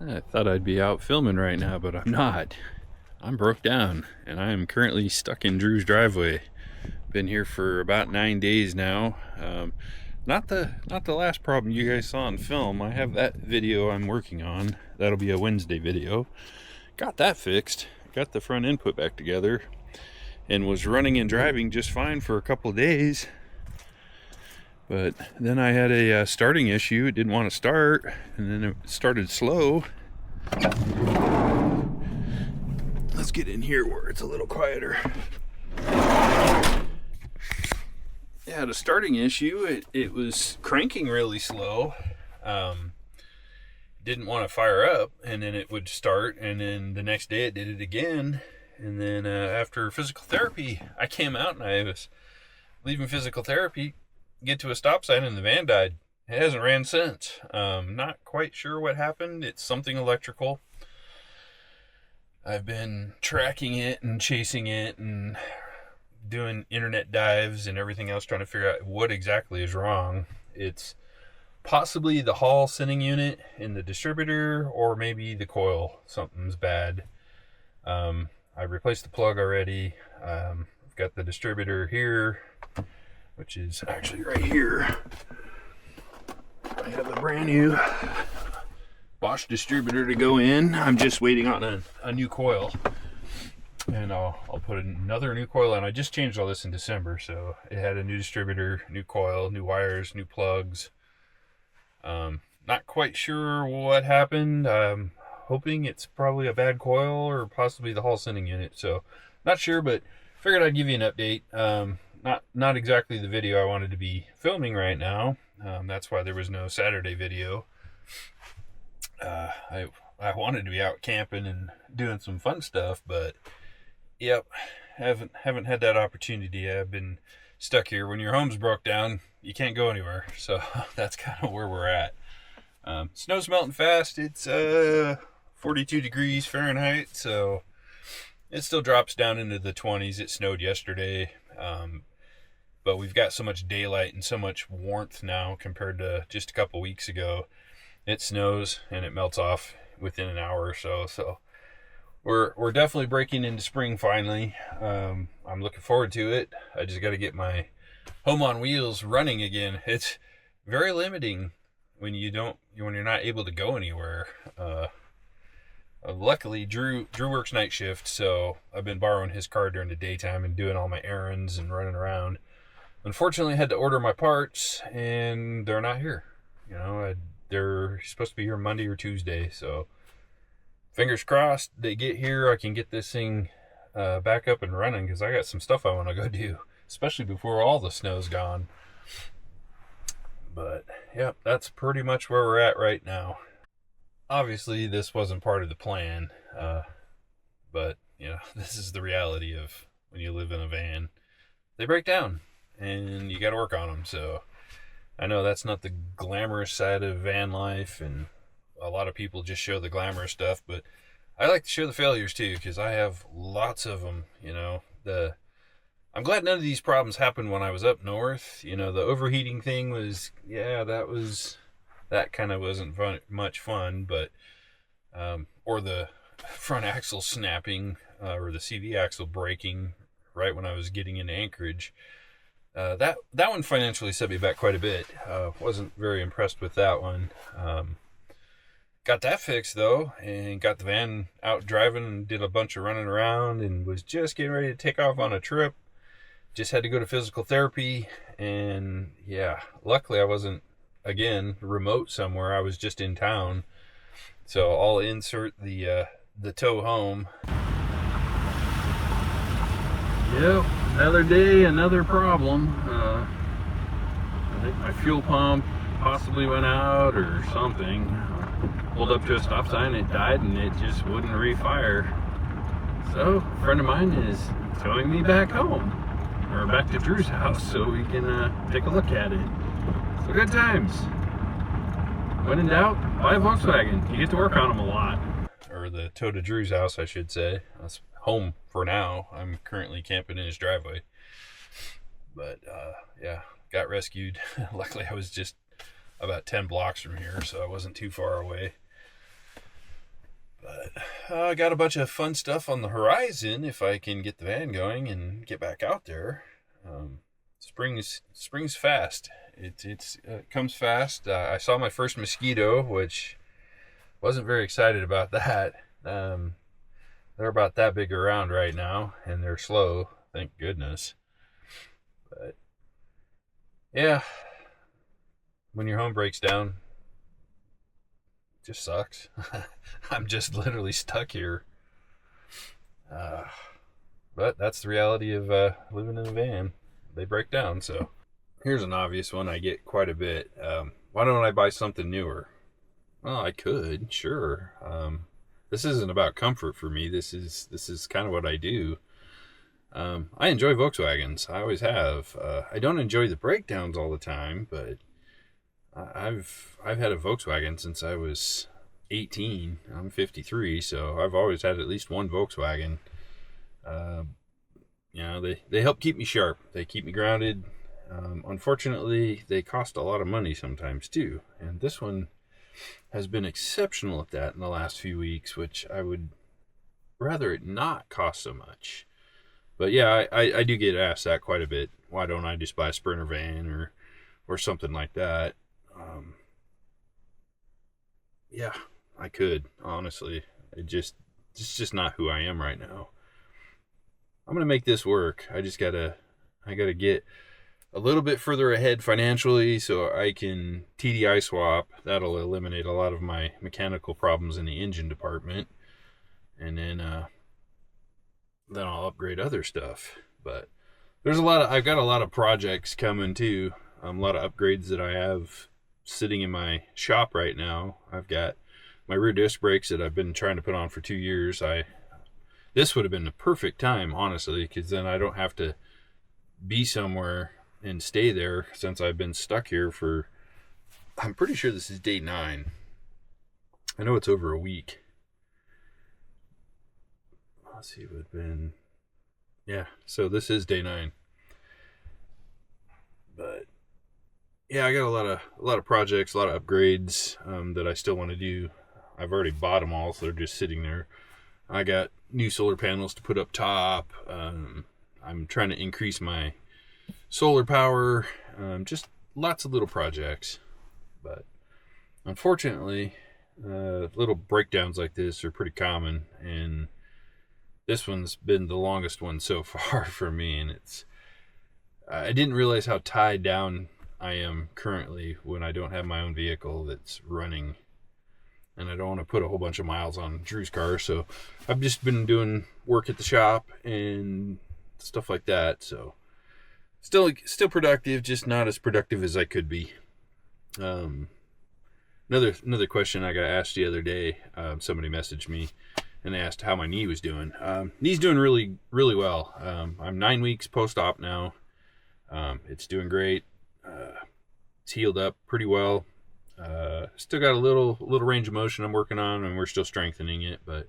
I thought I'd be out filming right now, but I'm not. I'm broke down, and I am currently stuck in Drew's driveway. Been here for about 9 days now. Not the last problem you guys saw on film. I have that video I'm working on. That'll be a Wednesday video. Got that fixed. Got the front end put back together, and was running and driving just fine for a couple of days. But then I had a starting issue. It didn't want to start, and then it started slow. Let's get in here where it's a little quieter. Yeah, the starting issue, it was cranking really slow. Didn't want to fire up, and then it would start, and then the next day it did it again. And then after physical therapy, I came out and I was leaving physical therapy, get to a stop sign, and the van died. It hasn't ran since. Not quite sure what happened. It's something electrical. I've been tracking it and chasing it and doing internet dives and everything else, trying to figure out what exactly is wrong. It's possibly the Hall sending unit in the distributor, or maybe the coil. Something's bad. I replaced the plug already. I've got the distributor here, which is actually right here. I have a brand new Bosch distributor to go in. I'm just waiting on a new coil, and I'll put another new coil in. I just changed all this in December, so it had a new distributor, new coil, new wires, new plugs. Not quite sure what happened. I'm hoping it's probably a bad coil or possibly the Hall sending unit, so not sure, but figured I'd give you an update. Not exactly the video I wanted to be filming right now. That's why there was no Saturday video. I wanted to be out camping and doing some fun stuff, but yep, haven't had that opportunity. I've been stuck here. When your home's broke down, you can't go anywhere, so that's kind of where we're at. Snow's melting fast. It's 42 degrees Fahrenheit, so it still drops down into the 20s. It snowed yesterday, but we've got so much daylight and so much warmth now compared to just a couple weeks ago. It snows and it melts off within an hour or so. So we're definitely breaking into spring finally. I'm looking forward to it. I just got to get my home on wheels running again. It's very limiting when you're not able to go anywhere. Luckily, Drew works night shift, so I've been borrowing his car during the daytime and doing all my errands and running around. Unfortunately, I had to order my parts, and they're not here. They're supposed to be here Monday or Tuesday, so fingers crossed they get here. I can get this thing back up and running, because I got some stuff I want to go do, especially before all the snow's gone. But yeah, that's pretty much where we're at right now. Obviously, this wasn't part of the plan, but this is the reality of when you live in a van. They break down, and you got to work on them. So I know that's not the glamorous side of van life, and a lot of people just show the glamorous stuff, but I like to show the failures too, because I have lots of them. I'm glad none of these problems happened when I was up north. The overheating thing was, that kind of wasn't much fun, but or the front axle snapping, or the CV axle breaking right when I was getting into Anchorage. That one financially set me back quite a bit. Wasn't very impressed with that one. Got that fixed though, and got the van out driving and did a bunch of running around, and was just getting ready to take off on a trip. Just had to go to physical therapy, and yeah, luckily I wasn't, again, remote somewhere. I was just in town. So I'll insert the tow home. Yep, another day, another problem. I think my fuel pump possibly went out or something. Pulled up to a stop sign, it died, and it just wouldn't refire. So a friend of mine is towing me back home, or back to Drew's house, so we can take a look at it. So good times. When in doubt, buy a Volkswagen. You get to work on them a lot. Or the tow to Drew's house, I should say. That's home for now. I'm currently camping in his driveway. But yeah, got rescued. Luckily, I was just about 10 blocks from here, so I wasn't too far away. But I got a bunch of fun stuff on the horizon if I can get the van going and get back out there. Spring's fast. It comes fast. I saw my first mosquito, which wasn't very excited about that. They're about that big around right now, and they're slow, thank goodness. But yeah, when your home breaks down, it just sucks. I'm just literally stuck here. But that's the reality of living in a van. They break down. So here's an obvious one I get quite a bit. Why don't I buy something newer? Well, I could, sure. This isn't about comfort for me. This is kind of what I do. I enjoy Volkswagens. I always have. I don't enjoy the breakdowns all the time, but I've had a Volkswagen since I was 18. I'm 53, so I've always had at least one Volkswagen. They help keep me sharp. They keep me grounded. Unfortunately, they cost a lot of money sometimes too, and this one has been exceptional at that in the last few weeks, which I would rather it not cost so much. But yeah, I do get asked that quite a bit. Why don't I just buy a Sprinter van or something like that? Yeah, I could, honestly. It's just not who I am right now. I'm gonna make this work. I gotta get a little bit further ahead financially so I can TDI swap. That'll eliminate a lot of my mechanical problems in the engine department, and then I'll upgrade other stuff. But I've got a lot of projects coming too. A lot of upgrades that I have sitting in my shop right now. I've got my rear disc brakes that I've been trying to put on for 2 years. This would have been the perfect time, honestly, because then I don't have to be somewhere and stay there, since I've been stuck here for, I'm pretty sure this is day 9. I know it's over a week. Let's see, it would have been, yeah, so this is day 9. But yeah, I got a lot of projects, a lot of upgrades that I still want to do. I've already bought them all, so they're just sitting there. I got new solar panels to put up top. I'm trying to increase my solar power. Just lots of little projects. But unfortunately, little breakdowns like this are pretty common, and this one's been the longest one so far for me, and I didn't realize how tied down I am currently when I don't have my own vehicle that's running, and I don't want to put a whole bunch of miles on Drew's car, so I've just been doing work at the shop and stuff like that. So still productive, just not as productive as I could be. Another question I got asked the other day. Somebody messaged me and they asked how my knee was doing. Knee's doing really, really well. I'm 9 weeks post-op now. It's doing great. It's healed up pretty well. Still got a little range of motion I'm working on, and we're still strengthening it, but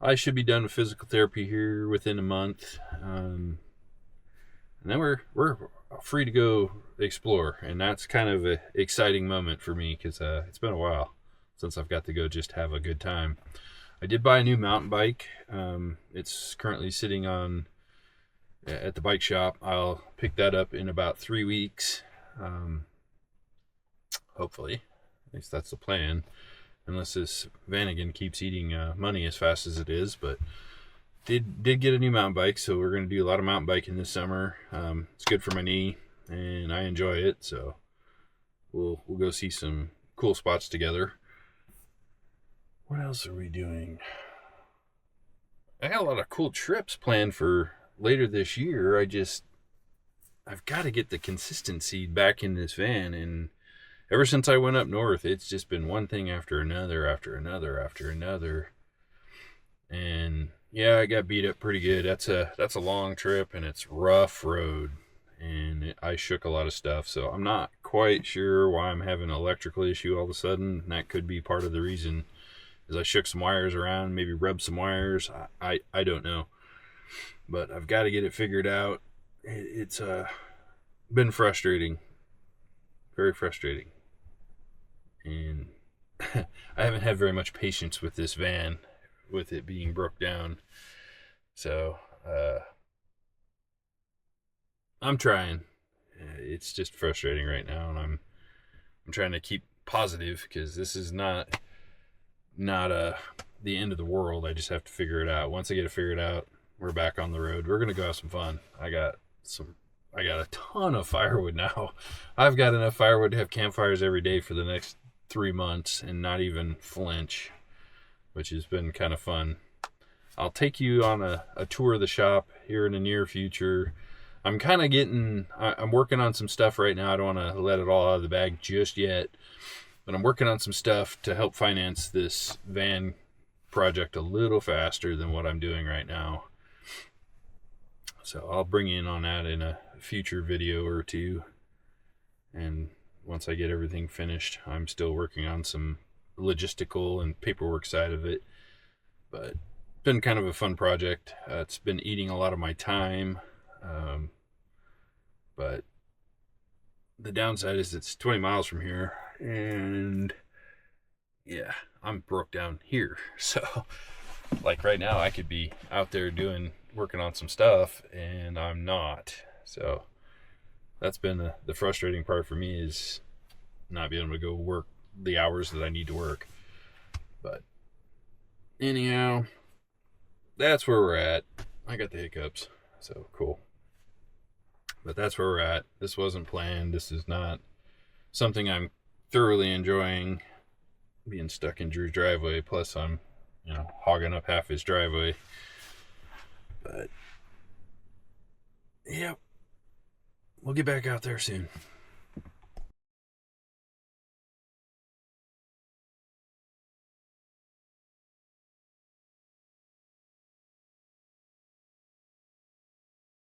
I should be done with physical therapy here within a month. And then we're free to go explore, and that's kind of an exciting moment for me, because it's been a while since I've got to go just have a good time. I did buy a new mountain bike. It's currently sitting at the bike shop. I'll pick that up in about 3 weeks. Hopefully, at least that's the plan, unless this Vanagon keeps eating money as fast as it is. But did get a new mountain bike, so we're going to do a lot of mountain biking this summer. It's good for my knee, and I enjoy it, so we'll go see some cool spots together. What else are we doing? I got a lot of cool trips planned for later this year. I've got to get the consistency back in this van, and ever since I went up north, it's just been one thing after another, after another, after another. And yeah, I got beat up pretty good. That's a long trip, and it's rough road, and I shook a lot of stuff. So I'm not quite sure why I'm having an electrical issue all of a sudden. And that could be part of the reason, is I shook some wires around, maybe rubbed some wires. I don't know, but I've got to get it figured out. It's been frustrating, very frustrating, and I haven't had very much patience with this van. with it being broke down. So I'm trying. It's just frustrating right now, and I'm trying to keep positive, because this is not the end of the world. I just have to figure it out. Once I get it figured out, we're back on the road. We're gonna go have some fun. I got a ton of firewood now. I've got enough firewood to have campfires every day for the next 3 months and not even flinch, which has been kind of fun. I'll take you on a tour of the shop here in the near future. I'm working on some stuff right now. I don't want to let it all out of the bag just yet, but I'm working on some stuff to help finance this van project a little faster than what I'm doing right now. So I'll bring you in on that in a future video or two. And once I get everything finished, I'm still working on some logistical and paperwork side of it. But it's been kind of a fun project. It's been eating a lot of my time. But the downside is it's 20 miles from here. And yeah, I'm broke down here. So like right now I could be out there working on some stuff, and I'm not. So that's been the frustrating part for me, is not being able to go work the hours that I need to work. But anyhow, that's where we're at. I got the hiccups, so cool. But that's where we're at. This wasn't planned. This is not something I'm thoroughly enjoying, being stuck in Drew's driveway. Plus I'm, hogging up half his driveway. But, yep. We'll get back out there soon.